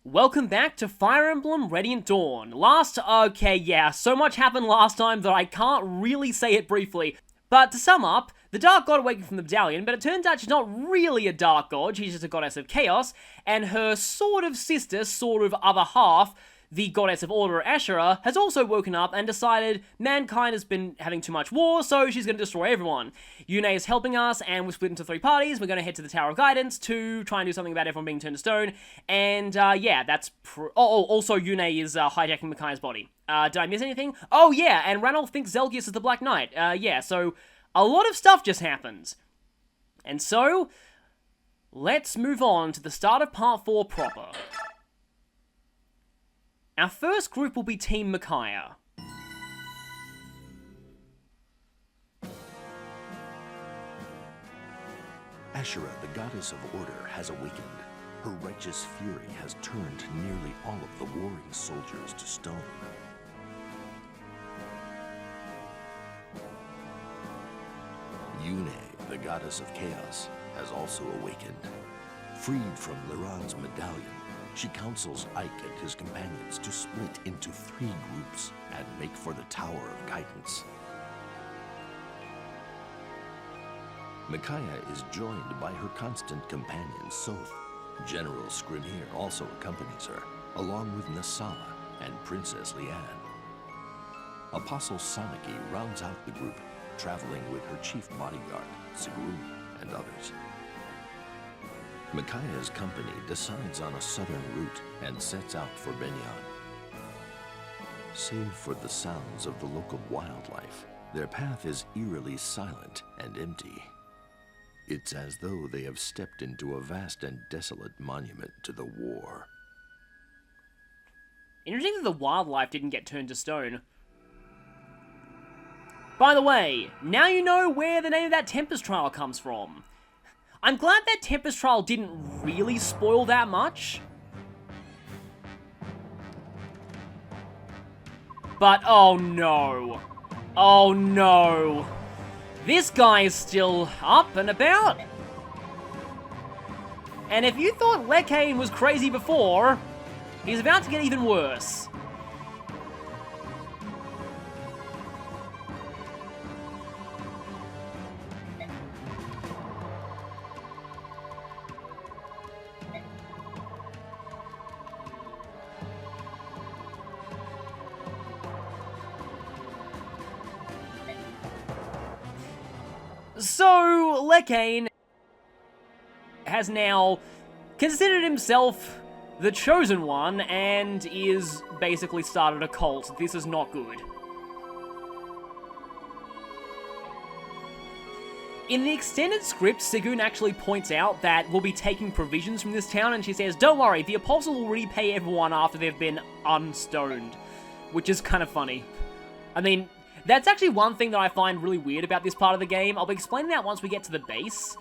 Welcome back to Fire Emblem Radiant Dawn. So much happened last time that I can't really say it briefly. But to sum up, the Dark God awakened from the medallion, but it turns out she's not really a Dark God, she's just a goddess of chaos, and her sort of sister, sort of other half, the goddess of order, Asherah, has also woken up and decided mankind has been having too much war, so she's going to destroy everyone. Yune is helping us, and we're split into 3 parties. We're going to head to the Tower of Guidance to try and do something about everyone being turned to stone, and yeah, that's also Yune is hijacking Micaiah's body. Did I miss anything? Oh yeah, and Ranulph thinks Zelgius is the Black Knight. Yeah, so a lot of stuff just happens. And so, let's move on to the start of Part 4 proper. Our first group will be Team Micaiah. Asherah, the goddess of order, has awakened. Her righteous fury has turned nearly all of the warring soldiers to stone. Yune, the goddess of chaos, has also awakened. Freed from Liran's medallion, she counsels Ike and his companions to split into 3 groups and make for the Tower of Guidance. Micaiah is joined by her constant companion, Soth. General Scrimir also accompanies her, along with Nasala and Princess Leanne. Apostle Sanaki rounds out the group, traveling with her chief bodyguard, Sigrun, and others. Micaiah's company decides on a southern route and sets out for Benyan. Save for the sounds of the local wildlife, their path is eerily silent and empty. It's as though they have stepped into a vast and desolate monument to the war. Interesting that the wildlife didn't get turned to stone. By the way, now you know where the name of that Tempest Trial comes from. I'm glad that Tempest Trial didn't really spoil that much. But, oh no. Oh no. This guy is still up and about. And if you thought Lekane was crazy before, he's about to get even worse. So, Lekane has now considered himself the chosen one and is basically started a cult. This is not good. In the extended script, Sigrun actually points out that we'll be taking provisions from this town, and she says, don't worry, the Apostle will repay everyone after they've been unstoned. Which is kind of funny. I mean, that's actually one thing that I find really weird about this part of the game. I'll be explaining that once we get to the base.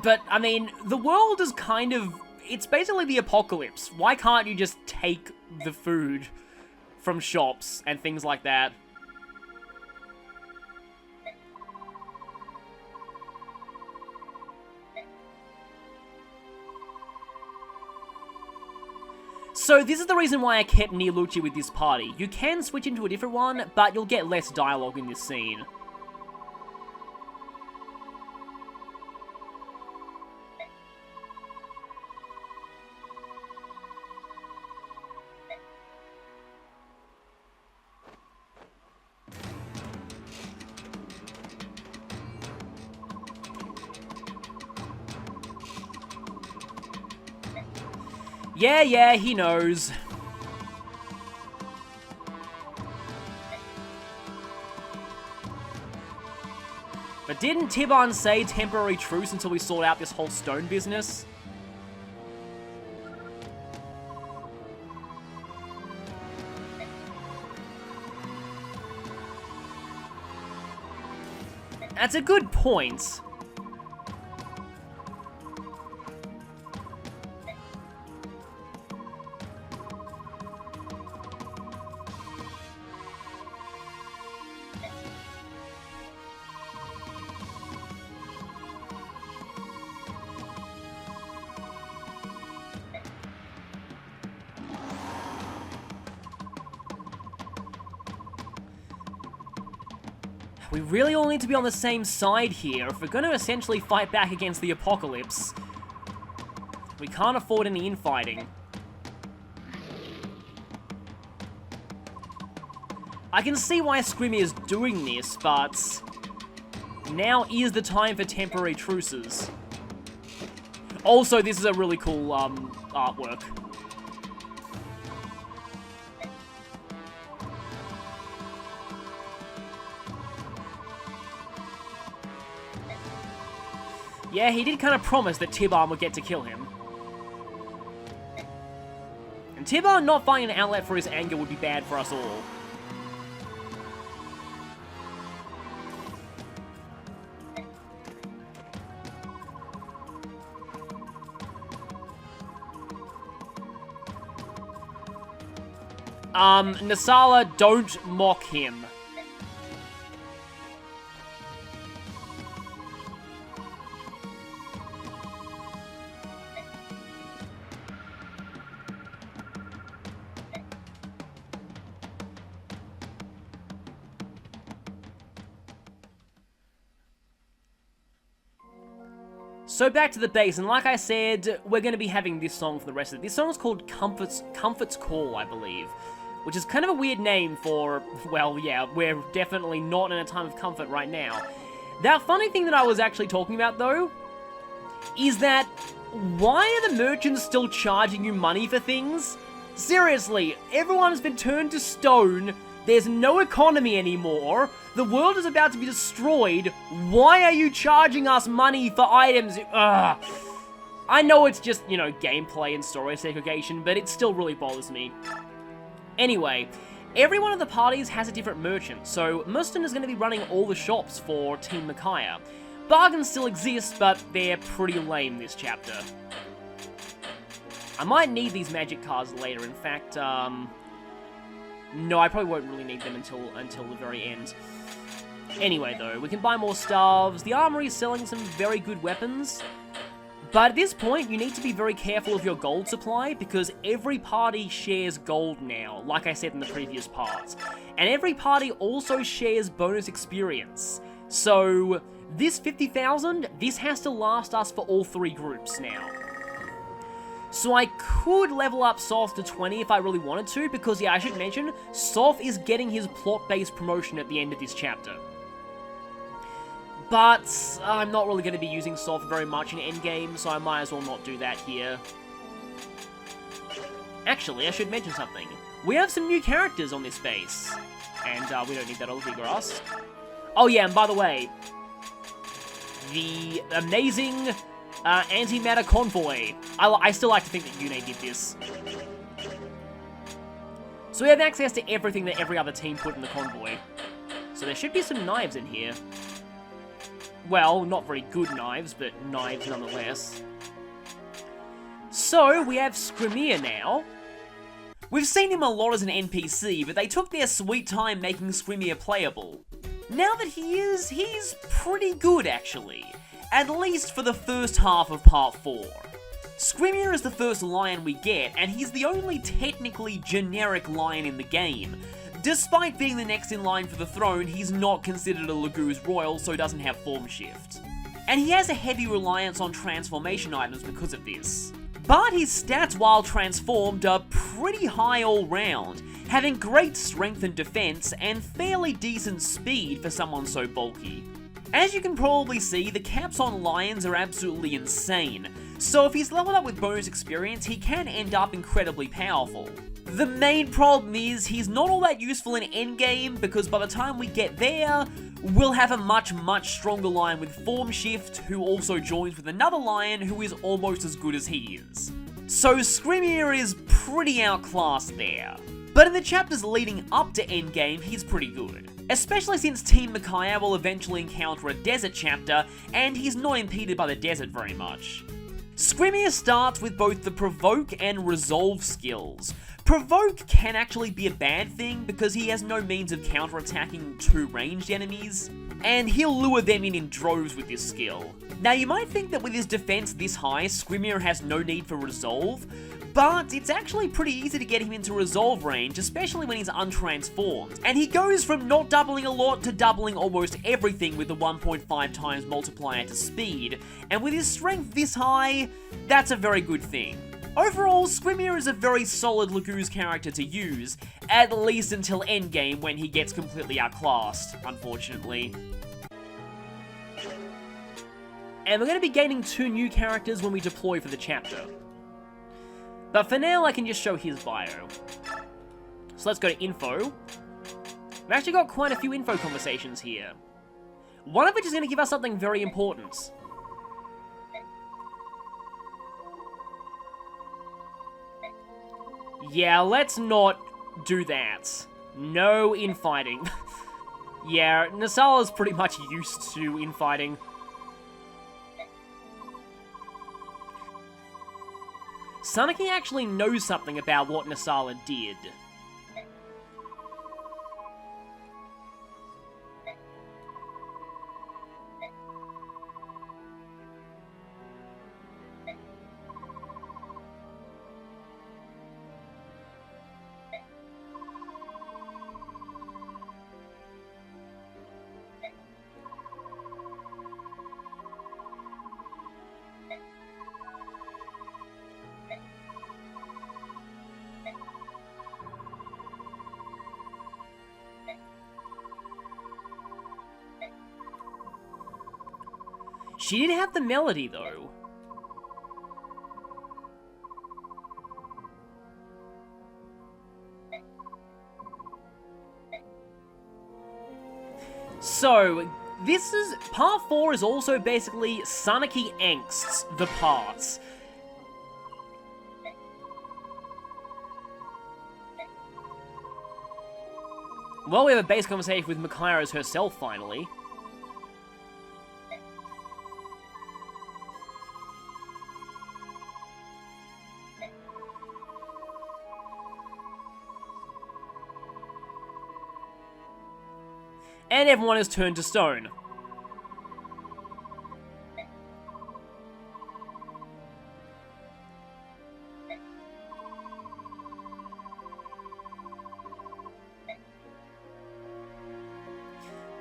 But, I mean, the world is kind of... It's basically the apocalypse. Why can't you just take the food from shops and things like that? So this is the reason why I kept Neolucci with this party. You can switch into a different one, but you'll get less dialogue in this scene. Yeah, he knows. But didn't Tibon say temporary truce until we sort out this whole stone business? That's a good point. We really all need to be on the same side here if we're going to essentially fight back against the apocalypse. We can't afford any infighting. I can see why Scrimmy is doing this, but now is the time for temporary truces. Also, this is a really cool artwork. Yeah, he did kind of promise that Tibar would get to kill him. And Tibar not finding an outlet for his anger would be bad for us all. Nasala, don't mock him. So back to the base, and like I said, we're going to be having this song for the rest of it. This song is called Comfort's Call, I believe, which is kind of a weird name for, well, yeah, we're definitely not in a time of comfort right now. That funny thing that I was actually talking about, though, is that why are the merchants still charging you money for things? Seriously, everyone has been turned to stone. There's no economy anymore. The world is about to be destroyed. Why are you charging us money for items? Ugh. I know it's just, you know, gameplay and story segregation, but it still really bothers me. Anyway, every one of the parties has a different merchant, so Mustin is going to be running all the shops for Team Micaiah. Bargains still exist, but they're pretty lame this chapter. I might need these magic cards later. In fact, no, I probably won't really need them until the very end. Anyway, though, we can buy more staves. The armory is selling some very good weapons. But at this point, you need to be very careful of your gold supply, because every party shares gold now, like I said in the previous parts. And every party also shares bonus experience. So, this 50,000, this has to last us for all three groups now. So I could level up Soth to 20 if I really wanted to, because yeah, I should mention, Soth is getting his plot-based promotion at the end of this chapter. But I'm not really going to be using Soth very much in endgame, so I might as well not do that here. Actually, I should mention something. We have some new characters on this base. And we don't need that Olivia grass. Oh yeah, and by the way, the amazing antimatter convoy. I still like to think that Yune did this. So we have access to everything that every other team put in the convoy. So there should be some knives in here. Well, not very good knives, but knives nonetheless. So, we have Scrimir now. We've seen him a lot as an NPC, but they took their sweet time making Scrimir playable. Now that he's pretty good actually. At least for the first half of Part 4. Scrimir is the first lion we get, and he's the only technically generic lion in the game. Despite being the next in line for the throne, he's not considered a Laguz Royal, so doesn't have form shift. And he has a heavy reliance on transformation items because of this. But his stats while transformed are pretty high all round, having great strength and defense, and fairly decent speed for someone so bulky. As you can probably see, the caps on lions are absolutely insane, so if he's leveled up with bonus experience, he can end up incredibly powerful. The main problem is he's not all that useful in endgame, because by the time we get there, we'll have a much stronger lion with form shift, who also joins with another lion who is almost as good as he is. So Scrimir is pretty outclassed there. But in the chapters leading up to endgame, he's pretty good. Especially since Team Micaiah will eventually encounter a desert chapter, and he's not impeded by the desert very much. Scrimir starts with both the Provoke and Resolve skills. Provoke can actually be a bad thing because he has no means of counterattacking two ranged enemies. and he'll lure them in droves with this skill. Now you might think that with his defense this high, Skrymir has no need for resolve, but it's actually pretty easy to get him into resolve range, especially when he's untransformed. And he goes from not doubling a lot to doubling almost everything with the 1.5 times multiplier to speed, and with his strength this high, that's a very good thing. Overall, Skrymir is a very solid Laguz character to use, at least until endgame when he gets completely outclassed, unfortunately. And we're going to be gaining 2 new characters when we deploy for the chapter. But for now, I can just show his bio. So let's go to info. We've actually got quite a few info conversations here. One of which is going to give us something very important. Yeah, let's not do that. No infighting. Yeah, Nasala's pretty much used to infighting. Sanaki actually knows something about what Nasala did. She did have the melody, though. So, this is... Part 4 is also basically Sanaki Angst's The Parts. Well, we have a base conversation with Micaiah as herself, finally. And everyone has turned to stone.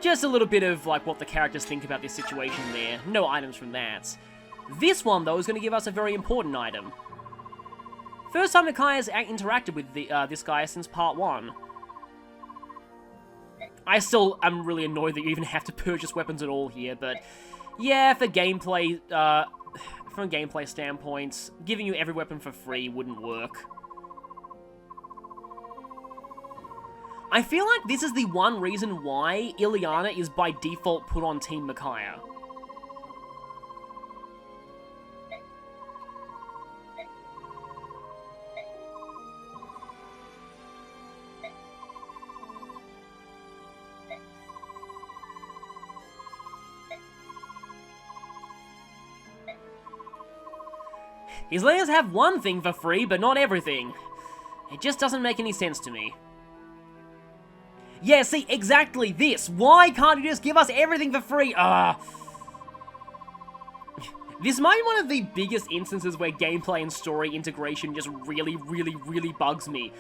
Just a little bit of, like, what the characters think about this situation there. No items from that. This one, though, is going to give us a very important item. First time Micaiah's interacted with this guy since part 1. I still am really annoyed that you even have to purchase weapons at all here, but yeah, for gameplay, from a gameplay standpoint, giving you every weapon for free wouldn't work. I feel like this is the one reason why Ileana is by default put on Team Micaiah. He's letting us have one thing for free, but not everything. It just doesn't make any sense to me. Yeah, see, exactly this. Why can't you just give us everything for free? This might be one of the biggest instances where gameplay and story integration just really bugs me.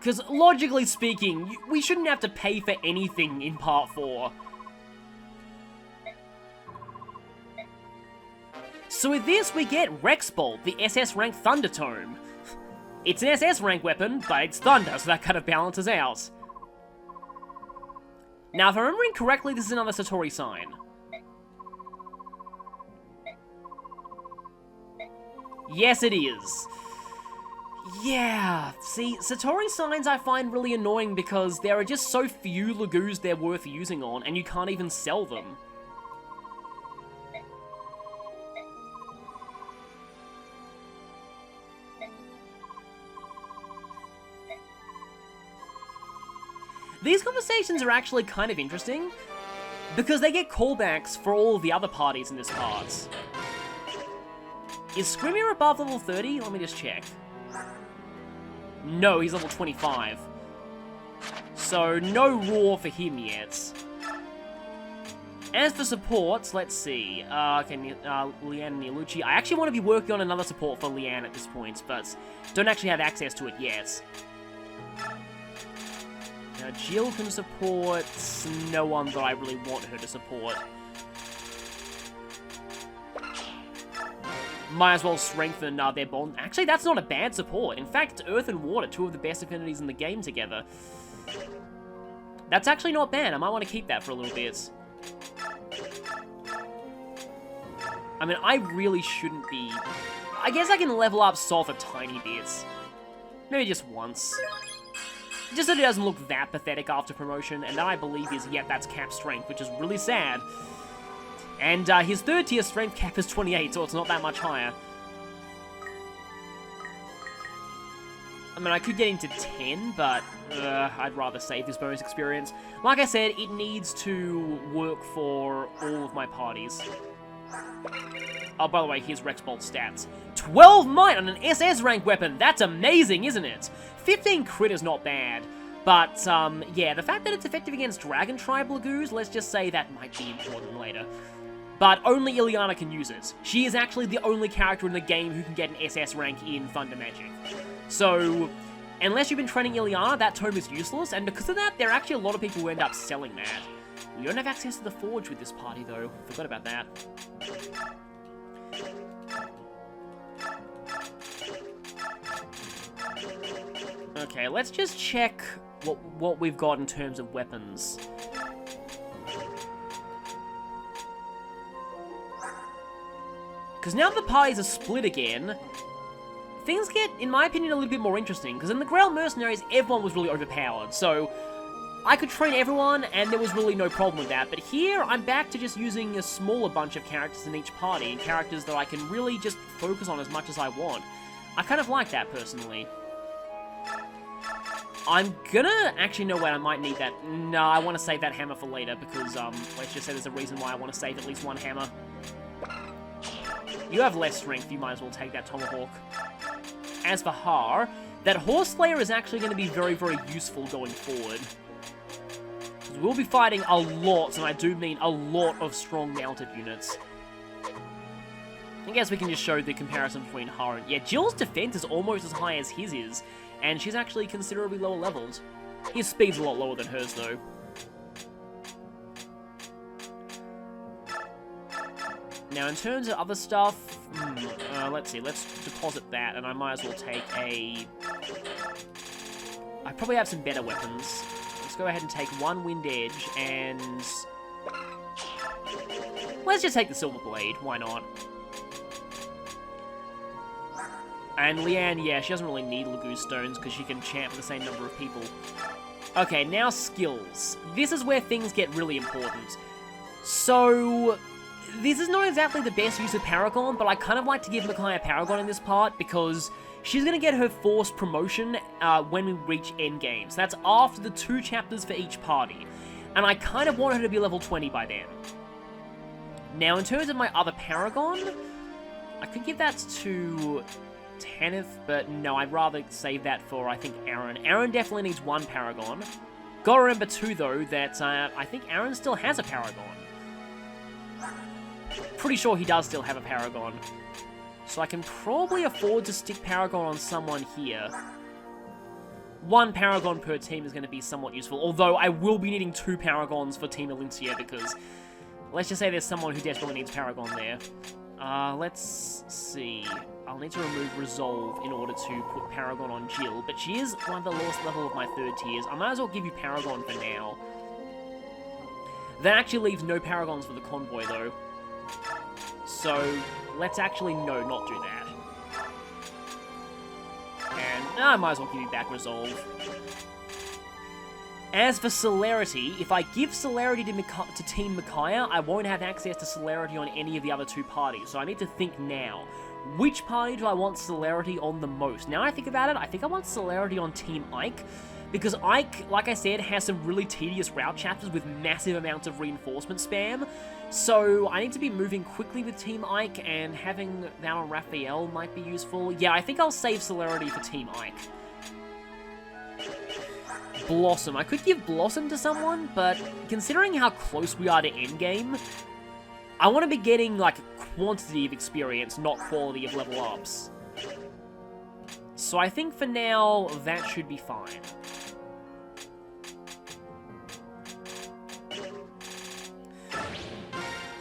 Because logically speaking, we shouldn't have to pay for anything in Part 4. So with this, we get Rex Bolt, the SS rank Thunder Tome. It's an SS rank weapon, but it's Thunder, so that kind of balances out. Now, if I'm remembering correctly, this is another Satori sign. Yes, it is. Yeah, see, Satori signs I find really annoying because there are just so few Laguz they're worth using on, and you can't even sell them. These conversations are actually kind of interesting, because they get callbacks for all of the other parties in this part. Is Skrymir above level 30? Let me just check. No, he's level 25. So, no roar for him yet. As for supports, let's see. Okay, Leanne and Nielucci. I actually want to be working on another support for Leanne at this point, but don't actually have access to it yet. Now, Jill can support no one that I really want her to support. Might as well strengthen their bond. Actually, that's not a bad support. In fact, Earth and Water, two of the best affinities in the game together. That's actually not bad. I might want to keep that for a little bit. I mean, I really shouldn't be... I guess I can level up Soph a tiny bit. Maybe just once. Just so it doesn't look that pathetic after promotion, and that I believe is, yep, that's cap strength, which is really sad. And his third tier strength cap is 28, so it's not that much higher. I mean, I could get him to 10, but I'd rather save this bonus experience. Like I said, it needs to work for all of my parties. Oh, by the way, here's Rex Bolt stats. 12 might on an SS rank weapon! That's amazing, isn't it? 15 crit is not bad. But, yeah, the fact that it's effective against Dragon Tribe Lagoos, let's just say that might be important later. But only Ileana can use it. She is actually the only character in the game who can get an SS rank in Thunder Magic. So, unless you've been training Ileana, that tome is useless, and because of that, there are actually a lot of people who end up selling that. We don't have access to the Forge with this party, though. Forgot about that. Okay, let's just check what we've got in terms of weapons. Because now the parties are split again, things get, in my opinion, a little bit more interesting. Because in the Grail Mercenaries, everyone was really overpowered, so I could train everyone, and there was really no problem with that. But here, I'm back to just using a smaller bunch of characters in each party, and characters that I can really just focus on as much as I want. I kind of like that, personally. I'm gonna... Actually, no, wait, I might need that. No, I want to save that hammer for later, because, let's just say there's a reason why I want to save at least one hammer. You have less strength, you might as well take that Tomahawk. As for Har, that Horse Slayer is actually going to be very, very useful going forward. Because we'll be fighting a lot, and I do mean a lot of strong mounted units. I guess we can just show the comparison between Har and... Yeah, Jill's defense is almost as high as his is, and she's actually considerably lower leveled. His speed's a lot lower than hers, though. Now, in terms of other stuff, let's see, let's deposit that, and I might as well take a... I probably have some better weapons. Let's go ahead and take one Wind Edge, and... let's just take the Silver Blade, why not? And Leanne, yeah, she doesn't really need Lagoon Stones, because she can chant for the same number of people. Okay, now skills. This is where things get really important. So... this is not exactly the best use of Paragon, but I kind of like to give Micaiah Paragon in this part, because she's going to get her forced promotion when we reach endgame. So that's after the 2 chapters for each party. And I kind of want her to be level 20 by then. Now, in terms of my other Paragon, I could give that to Tanith, but no, I'd rather save that for, I think, Aaron. Aaron definitely needs 1 Paragon. Gotta remember, too, though, that I think Aaron still has a Paragon. Pretty sure he does still have a Paragon. So I can probably afford to stick Paragon on someone here. 1 Paragon per team is going to be somewhat useful, although I will be needing 2 Paragons for Team Elincia, because let's just say there's someone who desperately needs Paragon there. Let's see. I'll need to remove Resolve in order to put Paragon on Jill, but she is one of the lowest level of my 3rd tiers. I might as well give you Paragon for now. That actually leaves no Paragons for the Convoy, though. So, let's actually, no, not do that. And I might as well give you back Resolve. As for Celerity, if I give Celerity to Team Micaiah, I won't have access to Celerity on any of the other 2 parties, so I need to think now. Which party do I want Celerity on the most? Now I think about it, I think I want Celerity on Team Ike, because Ike, like I said, has some really tedious route chapters with massive amounts of reinforcement spam, so I need to be moving quickly with Team Ike, and having that on Raphael might be useful. Yeah, I think I'll save Celerity for Team Ike. Blossom. I could give Blossom to someone, but considering how close we are to endgame, I want to be getting, like, quantity of experience, not quality of level ups. So I think for now, that should be fine.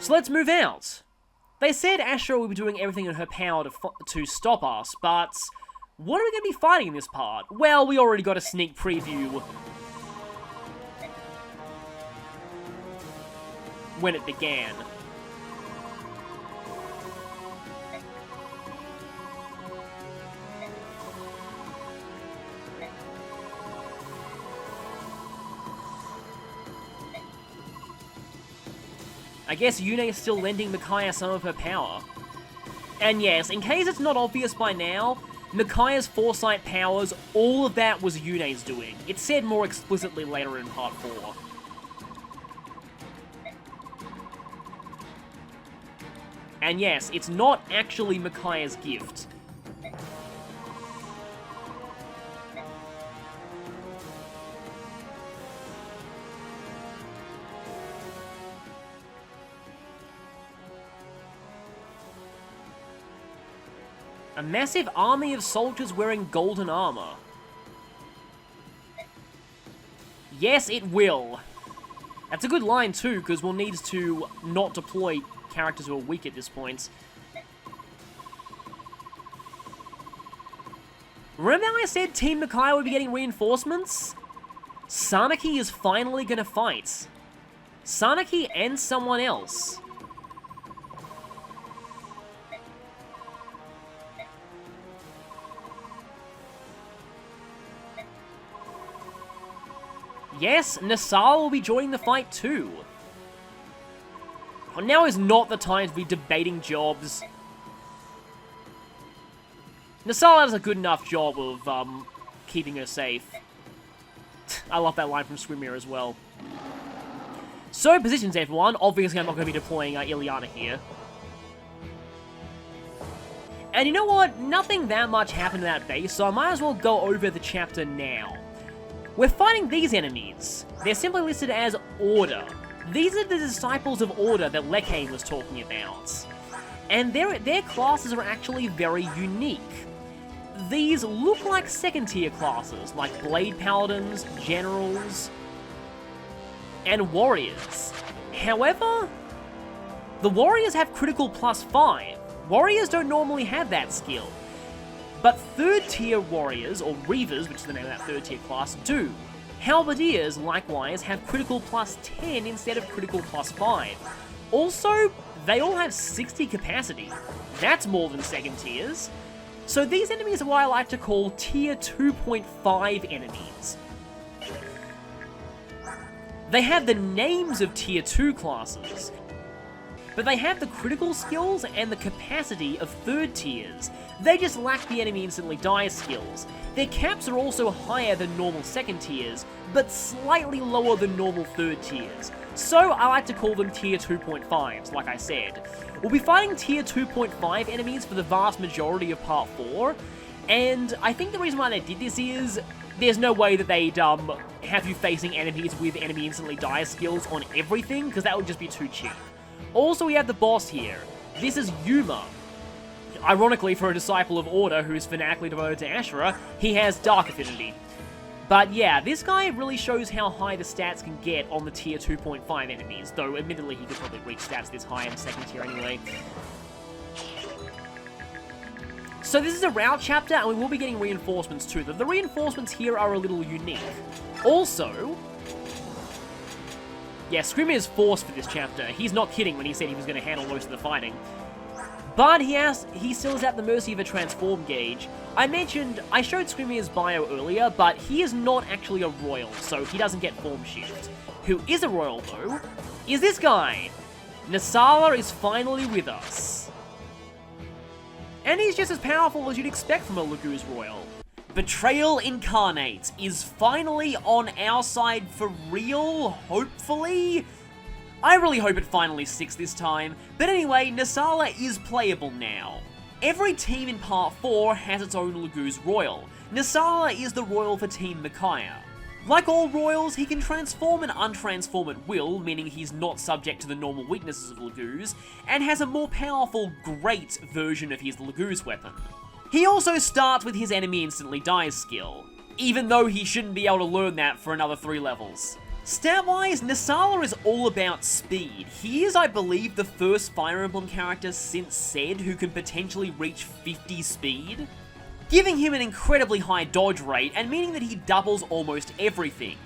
So let's move out. They said Ashura will be doing everything in her power to stop us, but what are we going to be fighting in this part? Well, we already got a sneak preview when it began. I guess Yune is still lending Micaiah some of her power. And yes, in case it's not obvious by now, Micaiah's foresight powers, all of that was Yune's doing. It's said more explicitly later in Part 4. And yes, it's not actually Micaiah's gift. A massive army of soldiers wearing golden armor. Yes, it will. That's a good line too, because we'll need to not deploy characters who are weak at this point. Remember how I said Team Micaiah would be getting reinforcements? Sanaki is finally gonna fight. Sanaki and someone else. Yes, Nasal will be joining the fight too. Now is not the time to be debating jobs. Nasal does a good enough job of keeping her safe. I love that line from Swimir as well. So, positions everyone. Obviously I'm not going to be deploying Ileana here. And you know what? Nothing that much happened in that base, so I might as well go over the chapter now. We're fighting these enemies. They're simply listed as Order. These are the disciples of Order that Leke was talking about. And their classes are actually very unique. These look like second-tier classes, like Blade Paladins, Generals, and Warriors. However, the Warriors have critical +5. Warriors don't normally have that skill. But third-tier warriors, or reavers, which is the name of that third-tier class, do. Halberdiers, likewise, have critical +10 instead of critical +5. Also, they all have 60 capacity. That's more than second tiers. So these enemies are what I like to call tier 2.5 enemies. They have the names of tier 2 classes, but they have the critical skills and the capacity of third tiers. They just lack the enemy instantly dies skills. Their caps are also higher than normal second tiers, but slightly lower than normal third tiers. So I like to call them tier 2.5s, like I said. We'll be fighting tier 2.5 enemies for the vast majority of part 4, and I think the reason why they did this is there's no way that they'd have you facing enemies with enemy instantly dies skills on everything, because that would just be too cheap. Also, we have the boss here. This is Yuma. Ironically, for a disciple of Order who is fanatically devoted to Ashura, he has Dark Affinity. But yeah, this guy really shows how high the stats can get on the tier 2.5 enemies, though admittedly he could probably reach stats this high in second tier anyway. So this is a route chapter, and we will be getting reinforcements too. The reinforcements here are a little unique. Also, yeah, Screamer is forced for this chapter. He's not kidding when he said he was going to handle most of the fighting. But he still is at the mercy of a transform gauge. I showed Screamer's bio earlier, but he is not actually a royal, so he doesn't get form shift. Who is a royal though, is this guy. Nasala is finally with us. And he's just as powerful as you'd expect from a Laguz royal. Betrayal Incarnate is finally on our side for real, hopefully? I really hope it finally sticks this time, but anyway, Nasala is playable now. Every team in Part 4 has its own Laguz Royal. Nasala is the Royal for Team Micaiah. Like all royals, he can transform and untransform at will, meaning he's not subject to the normal weaknesses of Legoos, and has a more powerful, great version of his Legoos weapon. He also starts with his enemy instantly dies skill, even though he shouldn't be able to learn that for another 3 levels. Stat-wise, Nasala is all about speed. He is, I believe, the first Fire Emblem character since Ced who can potentially reach 50 speed, giving him an incredibly high dodge rate and meaning that he doubles almost everything.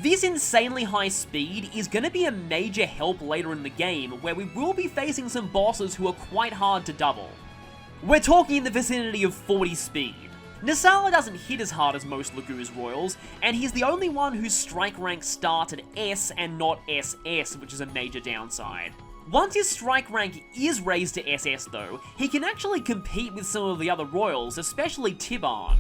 This insanely high speed is going to be a major help later in the game, where we will be facing some bosses who are quite hard to double. We're talking in the vicinity of 40 speed. Nasala doesn't hit as hard as most Legoos royals, and he's the only one whose strike rank starts at S and not SS, which is a major downside. Once his strike rank is raised to SS though, he can actually compete with some of the other royals, especially Tiban.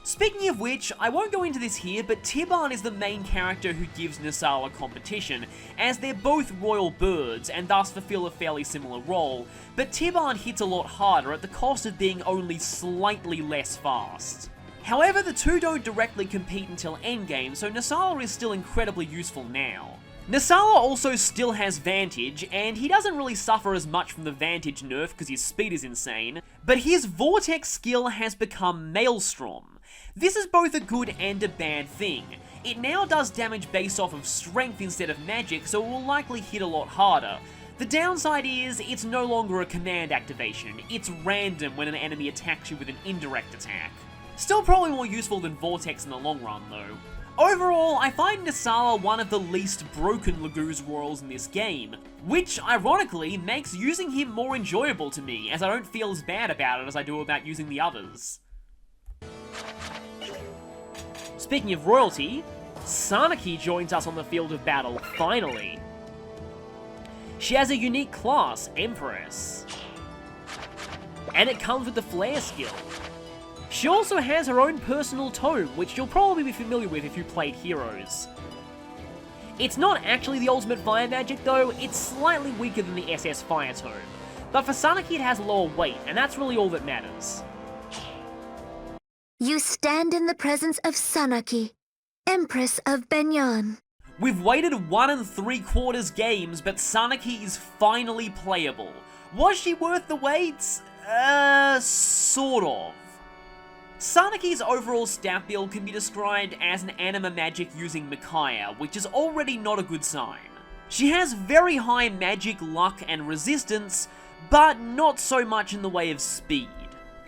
Speaking of which, I won't go into this here, but Tiban is the main character who gives Nasala competition, as they're both royal birds and thus fulfill a fairly similar role, but Tiban hits a lot harder at the cost of being only slightly less fast. However, the two don't directly compete until endgame, so Nasala is still incredibly useful now. Nasala also still has Vantage, and he doesn't really suffer as much from the Vantage nerf because his speed is insane, but his Vortex skill has become Maelstrom. This is both a good and a bad thing. It now does damage based off of strength instead of magic, so it will likely hit a lot harder. The downside is, it's no longer a command activation, it's random when an enemy attacks you with an indirect attack. Still probably more useful than Vortex in the long run though. Overall, I find Nasala one of the least broken Legoos royals in this game, which, ironically, makes using him more enjoyable to me, as I don't feel as bad about it as I do about using the others. Speaking of royalty, Sanaki joins us on the field of battle, finally. She has a unique class, Empress, and it comes with the Flare skill. She also has her own personal tome, which you'll probably be familiar with if you played Heroes. It's not actually the ultimate fire magic though, it's slightly weaker than the SS Fire Tome, but for Sanaki it has a lower weight, and that's really all that matters. You stand in the presence of Sanaki, Empress of Benyan. We've waited 1 3/4 games, but Sanaki is finally playable. Was she worth the wait? Sort of. Sanaki's overall stat build can be described as an anima magic using Micaiah, which is already not a good sign. She has very high magic, luck, and resistance, but not so much in the way of speed.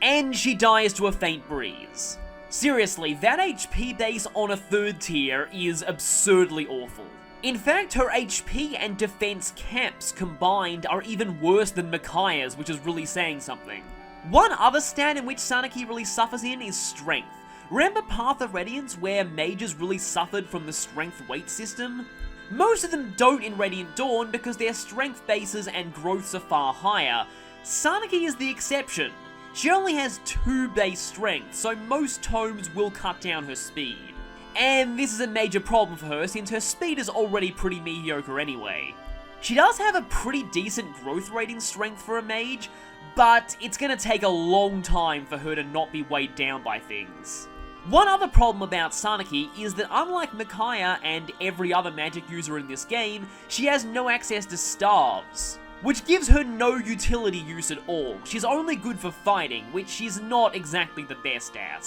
And she dies to a faint breeze. Seriously, that HP base on a 3rd tier is absurdly awful. In fact, her HP and defense caps combined are even worse than Micaiah's, which is really saying something. One other stat in which Sanaki really suffers in is strength. Remember Path of Radiance, where mages really suffered from the strength weight system? Most of them don't in Radiant Dawn because their strength bases and growths are far higher. Sanaki is the exception. She only has 2 base strength, so most tomes will cut down her speed. And this is a major problem for her since her speed is already pretty mediocre anyway. She does have a pretty decent growth rate in strength for a mage, but it's gonna take a long time for her to not be weighed down by things. One other problem about Sanaki is that unlike Micaiah and every other magic user in this game, she has no access to staves, which gives her no utility use at all. She's only good for fighting, which she's not exactly the best at.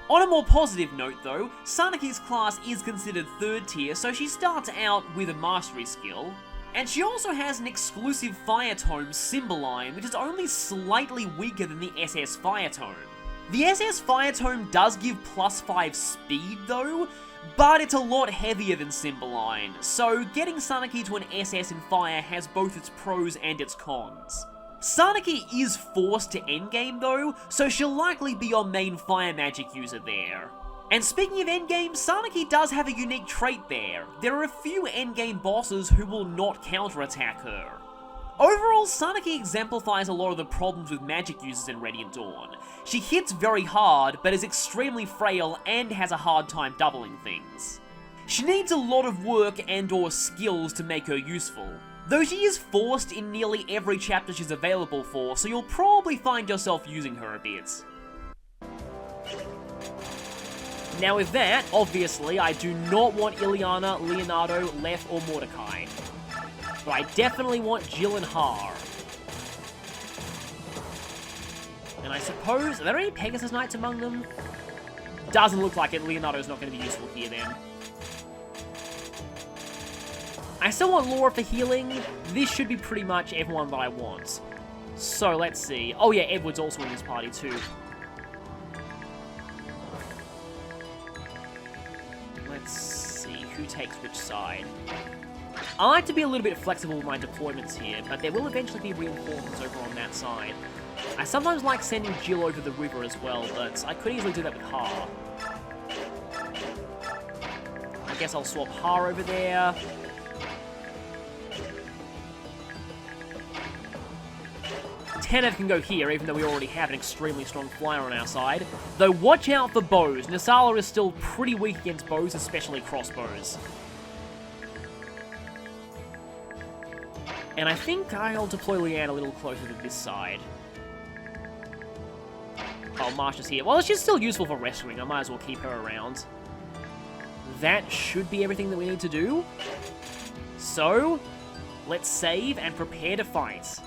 On a more positive note though, Sanaki's class is considered 3rd tier, so she starts out with a mastery skill. And she also has an exclusive Fire Tome, Cymbeline, which is only slightly weaker than the SS Fire Tome. The SS Fire Tome does give +5 speed though, but it's a lot heavier than Cymbeline, so getting Sanaki to an SS in Fire has both its pros and its cons. Sanaki is forced to endgame though, so she'll likely be your main fire magic user there. And speaking of endgame, Sanaki does have a unique trait there. There are a few endgame bosses who will not counterattack her. Overall, Sanaki exemplifies a lot of the problems with magic users in Radiant Dawn. She hits very hard, but is extremely frail and has a hard time doubling things. She needs a lot of work and/or skills to make her useful, though she is forced in nearly every chapter she's available for, so you'll probably find yourself using her a bit. Now with that, obviously, I do not want Ileana, Leonardo, Lef, or Mordecai. But I definitely want Jill and Har. And I suppose, are there any Pegasus Knights among them? Doesn't look like it. Leonardo's not going to be useful here then. I still want Laura for healing. This should be pretty much everyone that I want. So, let's see. Oh yeah, Edward's also in this party too. Let's see who takes which side. I like to be a little bit flexible with my deployments here, but there will eventually be reinforcements over on that side. I sometimes like sending Jill over the river as well, but I could easily do that with Har. I guess I'll swap Har over there. Tenev can go here, even though we already have an extremely strong flyer on our side. Though watch out for bows. Nisala is still pretty weak against bows, especially crossbows. And I think I'll deploy Leanne a little closer to this side. Oh, Marsha's here. Well, she's still useful for rescuing. I might as well keep her around. That should be everything that we need to do. So, let's save and prepare to fight.